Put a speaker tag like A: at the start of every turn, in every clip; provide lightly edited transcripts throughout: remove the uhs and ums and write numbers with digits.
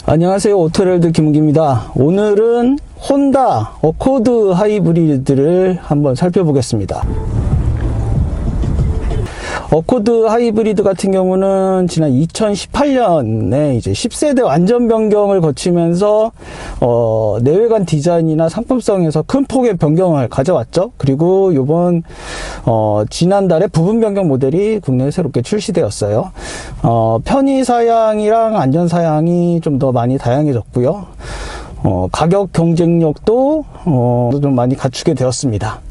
A: 안녕하세요. 오토레드 김은기입니다. 오늘은 혼다 어코드 하이브리드를 한번 살펴보겠습니다. 어코드 하이브리드 같은 경우는 지난 2018년에 이제 10세대 완전 변경을 거치면서 내외관 디자인이나 상품성에서 큰 폭의 변경을 가져왔죠. 그리고 요번 지난달에 부분 변경 모델이 국내에 새롭게 출시되었어요. 편의 사양이랑 안전 사양이 좀 더 많이 다양해졌고요. 가격 경쟁력도 좀 많이 갖추게 되었습니다.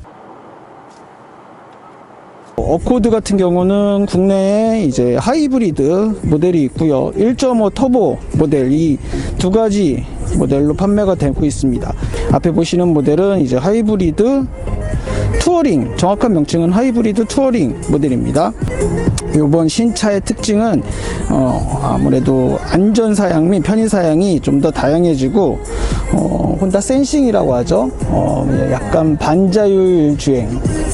A: 어코드 같은 경우는 국내에 이제 하이브리드 모델이 있고요. 1.5 터보 모델, 이 두 가지 모델로 판매가 되고 있습니다. 앞에 보시는 모델은 이제 하이브리드 투어링, 정확한 명칭은 하이브리드 투어링 모델입니다. 이번 신차의 특징은 아무래도 안전 사양 및 편의 사양이 좀 더 다양해지고 혼다 센싱이라고 하죠. 약간 반자율 주행,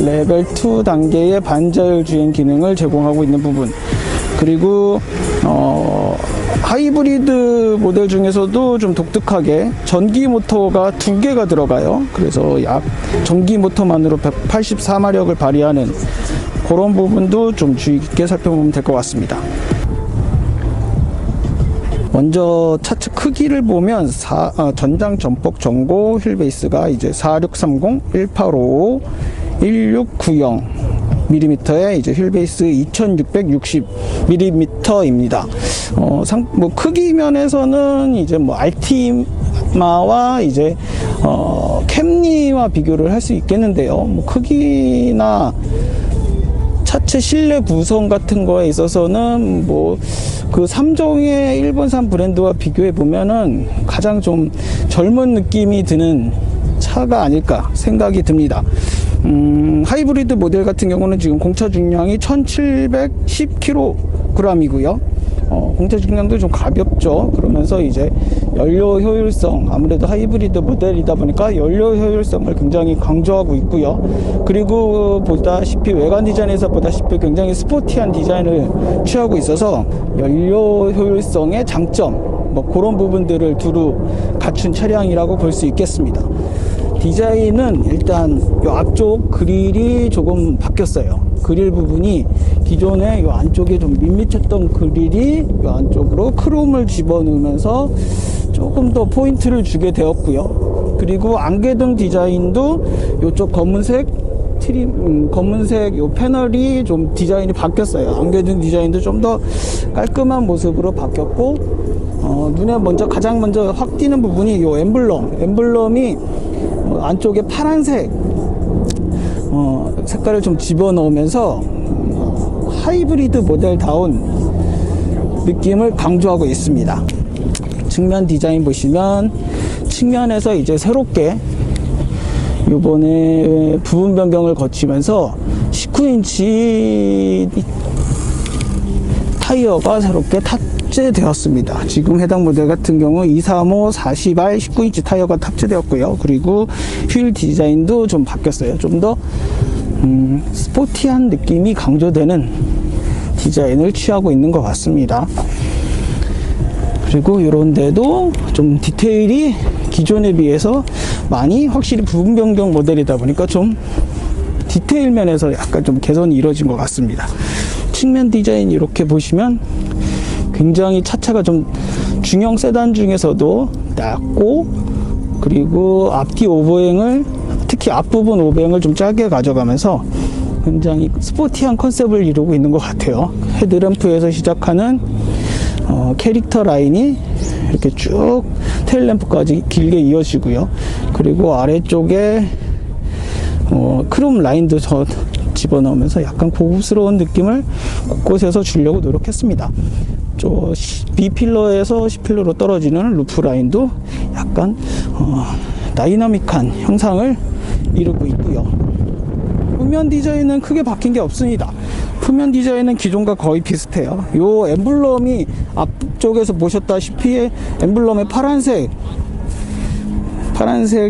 A: 레벨 2 단계의 반자율 주행 기능을 제공하고 있는 부분, 그리고 하이브리드 모델 중에서도 좀 독특하게 전기 모터가 2개가 들어가요. 그래서 전기 모터만으로 184마력을 발휘하는 그런 부분도 좀 주의 깊게 살펴보면 될 것 같습니다. 먼저 차체 크기를 보면 전장 전폭 전고 휠베이스가 이제 4630, 1855, 1690mm의 이제 휠베이스 2660mm입니다. 뭐 크기 면에서는 이제 뭐 알티마와 이제 캠리와 비교를 할 수 있겠는데요. 뭐 크기나 차체 실내 구성 같은 거에 있어서는 뭐 그 3종의 일본산 브랜드와 비교해 보면은 가장 좀 젊은 느낌이 드는 차가 아닐까 생각이 듭니다. 하이브리드 모델 같은 경우는 지금 공차 중량이 1710kg이고요. 공차 중량도 좀 가볍죠. 그러면서 이제 연료 효율성, 아무래도 하이브리드 모델이다 보니까 연료 효율성을 굉장히 강조하고 있고요. 그리고 보다시피 외관 디자인에서 보다시피 굉장히 스포티한 디자인을 취하고 있어서 연료 효율성의 장점, 뭐 그런 부분들을 두루 갖춘 차량이라고 볼 수 있겠습니다. 디자인은 일단 이 앞쪽 그릴이 조금 바뀌었어요. 그릴 부분이 기존에 이 안쪽에 좀 밋밋했던 그릴이 이 안쪽으로 크롬을 집어넣으면서 조금 더 포인트를 주게 되었고요. 그리고 안개등 디자인도 이쪽 검은색 검은색 요 패널이 좀 디자인이 바뀌었어요. 안개등 디자인도 좀 더 깔끔한 모습으로 바뀌었고, 눈에 가장 먼저 확 띄는 부분이 요 엠블럼이 안쪽에 파란색 색깔을 좀 집어넣으면서 하이브리드 모델다운 느낌을 강조하고 있습니다. 측면 디자인 보시면 측면에서 이제 새롭게 요번에 부분 변경을 거치면서 19인치 타이어가 새롭게 탑재되었습니다. 지금 해당 모델 같은 경우 235 40R 19인치 타이어가 탑재되었고요. 그리고 휠 디자인도 좀 바뀌었어요. 좀 더 스포티한 느낌이 강조되는 디자인을 취하고 있는 것 같습니다. 그리고 이런 데도 좀 디테일이 기존에 비해서 많이 확실히 부분 변경 모델이다 보니까 좀 디테일 면에서 약간 좀 개선이 이루어진 것 같습니다. 측면 디자인 이렇게 보시면 굉장히 차체가 좀 중형 세단 중에서도 낮고, 그리고 앞뒤 오버행을, 특히 앞부분 오버행을 좀 짧게 가져가면서 굉장히 스포티한 컨셉을 이루고 있는 것 같아요. 헤드램프에서 시작하는 캐릭터 라인이 이렇게 쭉 테일램프까지 길게 이어지고요. 그리고 아래쪽에 크롬 라인도 집어넣으면서 약간 고급스러운 느낌을 곳곳에서 주려고 노력했습니다. B필러에서 C필러로 떨어지는 루프 라인도 약간 다이나믹한 형상을 이루고 있고요. 표면 디자인은 크게 바뀐 게 없습니다. 표면 디자인은 기존과 거의 비슷해요. 요 엠블럼이 앞쪽에서 보셨다시피 엠블럼의 파란색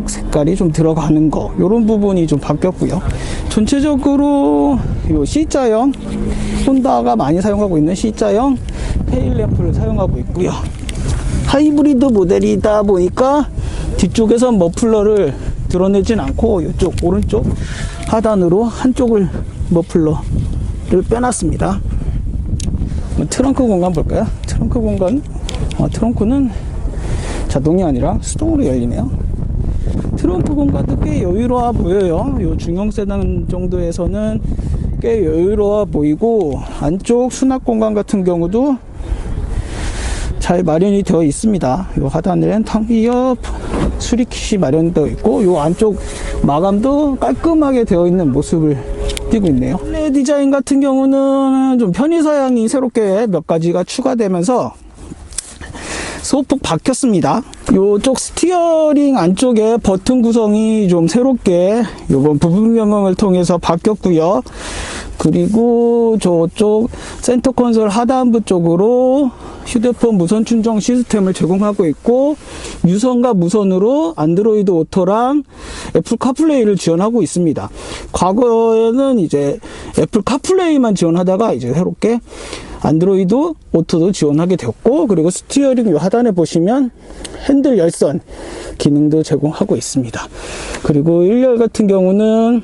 A: 색깔이 좀 들어가는 거, 요런 부분이 좀 바뀌었고요. 전체적으로 요 C자형, 혼다가 많이 사용하고 있는 C자형 테일램프를 사용하고 있고요. 하이브리드 모델이다 보니까 뒤쪽에서 머플러를 드러내진 않고 이쪽 오른쪽 하단으로 한쪽을 머플러를 빼놨습니다. 트렁크 공간 볼까요? 트렁크 공간, 트렁크는 자동이 아니라 수동으로 열리네요. 트렁크 공간도 꽤 여유로워 보여요. 요 중형 세단 정도에서는 꽤 여유로워 보이고, 안쪽 수납 공간 같은 경우도 잘 마련이 되어 있습니다. 요 하단에는 탕기어 수리킷이 마련되어 있고, 요 안쪽 마감도 깔끔하게 되어 있는 모습을 띄고 있네요. 실내 디자인 같은 경우는 좀 편의사양이 새롭게 몇 가지가 추가되면서 소폭 바뀌었습니다. 요쪽 스티어링 안쪽에 버튼 구성이 좀 새롭게 요번 부분 변경을 통해서 바뀌었고요. 그리고 저쪽 센터 콘솔 하단부 쪽으로 휴대폰 무선 충전 시스템을 제공하고 있고, 유선과 무선으로 안드로이드 오토랑 애플 카플레이를 지원하고 있습니다. 과거에는 이제 애플 카플레이만 지원하다가 이제 새롭게 안드로이드 오토도 지원하게 되었고, 그리고 스티어링 요 하단에 보시면 핸들 열선 기능도 제공하고 있습니다. 그리고 1열 같은 경우는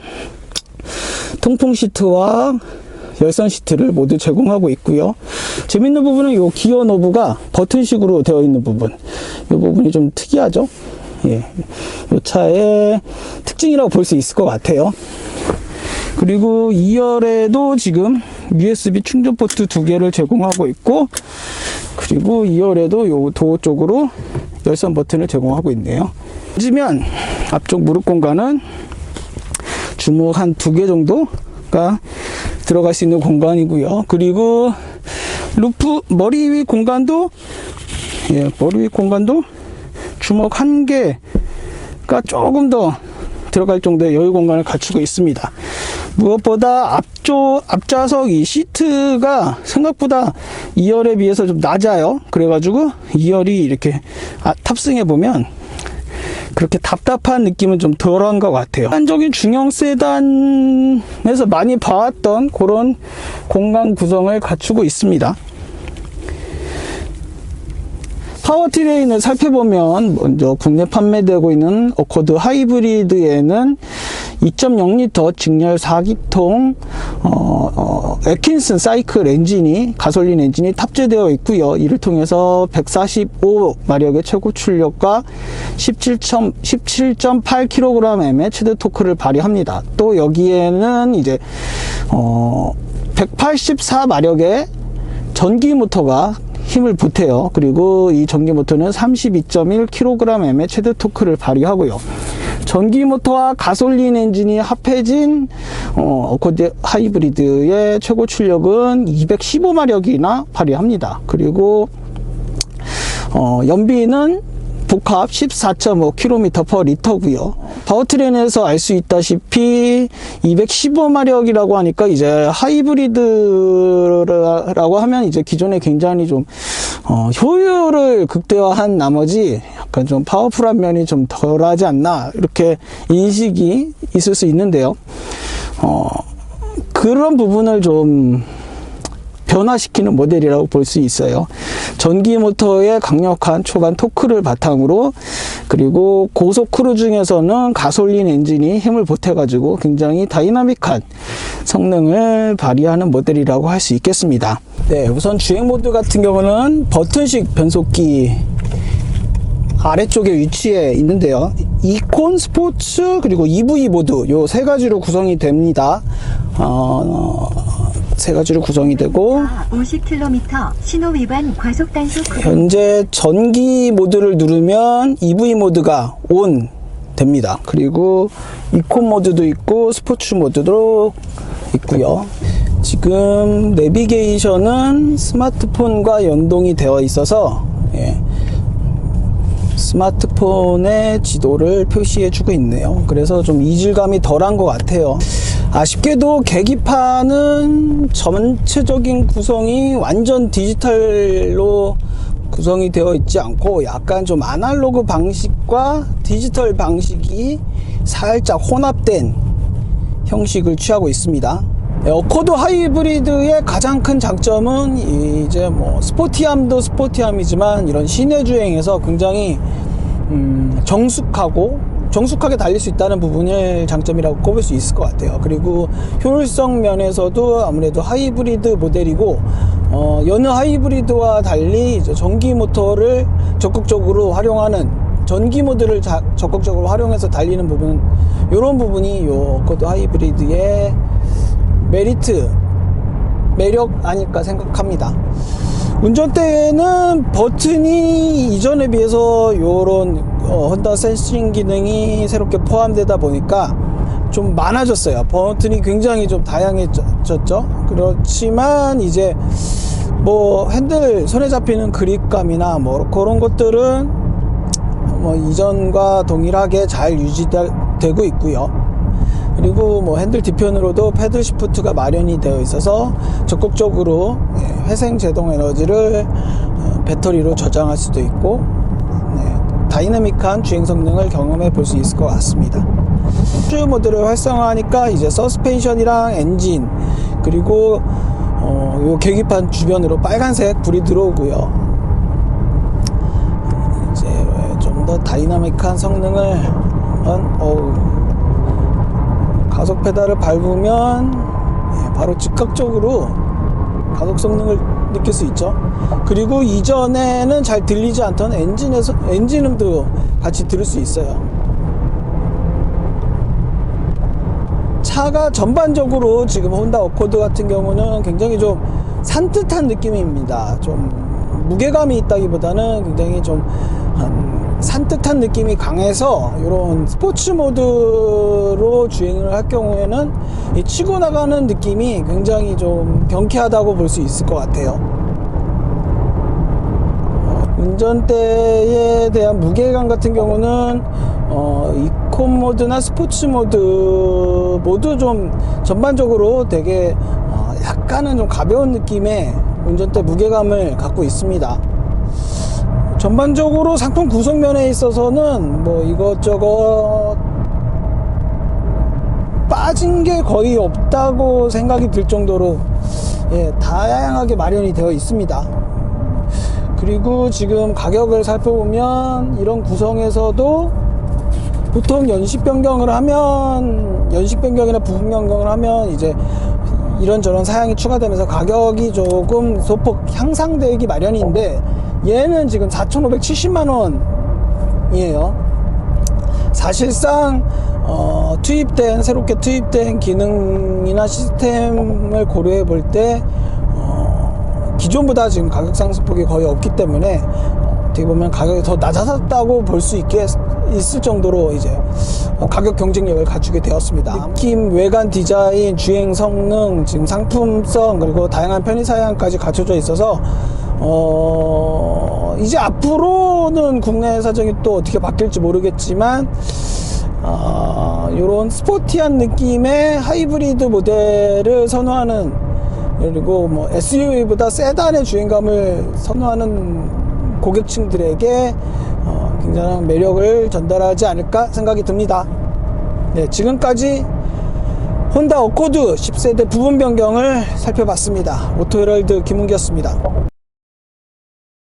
A: 통풍 시트와 열선 시트를 모두 제공하고 있고요. 재밌는 부분은 요 기어 노브가 버튼식으로 되어 있는 부분, 이 부분이 좀 특이하죠. 예, 이 차의 특징이라고 볼 수 있을 것 같아요. 그리고 2열에도 지금 USB 충전 포트 2개를 제공하고 있고, 그리고 2열에도 요 도어 쪽으로 열선 버튼을 제공하고 있네요. 앉으면 앞쪽 무릎 공간은 주먹 한 2개 정도가 들어갈 수 있는 공간이고요. 그리고 루프 머리 위 공간도, 머리 위 공간도 주먹 1개가 조금 더 들어갈 정도의 여유 공간을 갖추고 있습니다. 무엇보다 앞좌석 이 시트가 생각보다 2열에 비해서 좀 낮아요. 그래가지고 2열이 이렇게 탑승해 보면 그렇게 답답한 느낌은 좀 덜한 것 같아요. 일반적인 중형 세단에서 많이 봐왔던 그런 공간 구성을 갖추고 있습니다. 파워트레인을 살펴보면 먼저 국내 판매되고 있는 어코드 하이브리드에는 2.0L 직렬 4기통 애킨슨 사이클 엔진이, 가솔린 엔진이 탑재되어 있고요. 이를 통해서 145마력의 최고 출력과 17.8kgm의 최대 토크를 발휘합니다. 또 여기에는 이제 184마력의 전기 모터가 힘을 보태요. 그리고 이 전기 모터는 32.1kgm의 최대 토크를 발휘하고요. 전기 모터와 가솔린 엔진이 합해진 어코드 하이브리드의 최고 출력은 215마력이나 발휘합니다. 그리고 연비는 복합 14.5km/L고요. 파워트레인에서 알 수 있다시피 215마력이라고 하니까 이제 하이브리드라고 하면 이제 기존에 굉장히 좀 효율을 극대화한 나머지 약간 좀 파워풀한 면이 좀 덜하지 않나, 이렇게 인식이 있을 수 있는데요. 그런 부분을 좀 변화시키는 모델이라고 볼 수 있어요. 전기 모터의 강력한 초간 토크를 바탕으로, 그리고 고속 크루 중에서는 가솔린 엔진이 힘을 보태가지고 굉장히 다이나믹한 성능을 발휘하는 모델이라고 할 수 있겠습니다. 네, 우선 주행 모드 같은 경우는 버튼식 변속기 아래쪽에 위치해 있는데요. 이콘, 스포츠, 그리고 EV 모드, 요 세 가지로 구성이 됩니다. 세 가지로 구성이 되고,
B: 50km 신호 위반 과속 단속.
A: 현재 전기 모드를 누르면 EV 모드가 ON 됩니다. 그리고 이콘 모드도 있고 스포츠 모드도 있고요. 지금 내비게이션은 스마트폰과 연동이 되어 있어서 스마트폰의 지도를 표시해 주고 있네요. 그래서 좀 이질감이 덜한 것 같아요. 아쉽게도 계기판은 전체적인 구성이 완전 디지털로 구성이 되어 있지 않고 약간 좀 아날로그 방식과 디지털 방식이 살짝 혼합된 형식을 취하고 있습니다. 어코드 하이브리드의 가장 큰 장점은 이제 뭐 스포티함도 스포티함이지만 이런 시내 주행에서 굉장히 정숙하게 달릴 수 있다는 부분을 장점이라고 꼽을 수 있을 것 같아요. 그리고 효율성 면에서도 아무래도 하이브리드 모델이고 여느 하이브리드와 달리 이제 전기 모터를 적극적으로 활용하는 전기 모드를 적극적으로 활용해서 달리는 부분, 이런 부분이 요 어코드 하이브리드의 매력 아닐까 생각합니다. 운전대에는 버튼이 이전에 비해서 요런 혼다 센싱 기능이 새롭게 포함되다 보니까 좀 많아졌어요. 버튼이 굉장히 좀 다양해졌죠. 그렇지만 이제 뭐 핸들 손에 잡히는 그립감이나 뭐 그런 것들은 뭐 이전과 동일하게 잘 유지되고 있고요. 그리고 뭐 핸들 뒤편으로도 패들 시프트가 마련이 되어 있어서 적극적으로 회생 제동 에너지를 배터리로 저장할 수도 있고, 다이나믹한 주행 성능을 경험해 볼 수 있을 것 같습니다. 푸쉬 모드를 활성화하니까 이제 서스펜션이랑 엔진, 그리고 요 계기판 주변으로 빨간색 불이 들어오고요. 이제 좀 더 다이나믹한 성능을 가속 페달을 밟으면 바로 즉각적으로 가속 성능을 느낄 수 있죠. 그리고 이전에는 잘 들리지 않던 엔진음도 같이 들을 수 있어요. 차가 전반적으로 지금 혼다 어코드 같은 경우는 굉장히 좀 산뜻한 느낌입니다. 좀 무게감이 있다기보다는 굉장히 좀 산뜻한 느낌이 강해서 이런 스포츠 모드로 주행을 할 경우에는 이 치고 나가는 느낌이 굉장히 좀 경쾌하다고 볼 수 있을 것 같아요. 운전대에 대한 무게감 같은 경우는 이콘 모드나 스포츠 모드 모두 좀 전반적으로 되게 약간은 좀 가벼운 느낌의 운전대 무게감을 갖고 있습니다. 전반적으로 상품 구성면에 있어서는 뭐 이것저것 빠진 게 거의 없다고 생각이 들 정도로 다양하게 마련이 되어 있습니다. 그리고 지금 가격을 살펴보면 이런 구성에서도 보통 연식 변경이나 부품 변경을 하면 이제 이런저런 사양이 추가되면서 가격이 조금 소폭 향상되기 마련인데, 얘는 지금 4,570만 원이에요. 사실상 새롭게 투입된 기능이나 시스템을 고려해 볼 때 기존보다 지금 가격 상승폭이 거의 없기 때문에 어떻게 보면 가격이 더 낮아졌다고 볼 수 있을 정도로 이제 가격 경쟁력을 갖추게 되었습니다. 느낌, 외관 디자인, 주행 성능, 지금 상품성, 그리고 다양한 편의 사양까지 갖춰져 있어서 이제 앞으로는 국내 사정이 또 어떻게 바뀔지 모르겠지만 이런 스포티한 느낌의 하이브리드 모델을 선호하는, 그리고 뭐 SUV보다 세단의 주행감을 선호하는 고객층들에게 굉장한 매력을 전달하지 않을까 생각이 듭니다. 지금까지 혼다 어코드 10세대 부분 변경을 살펴봤습니다. 오토헤럴드 김은기였습니다.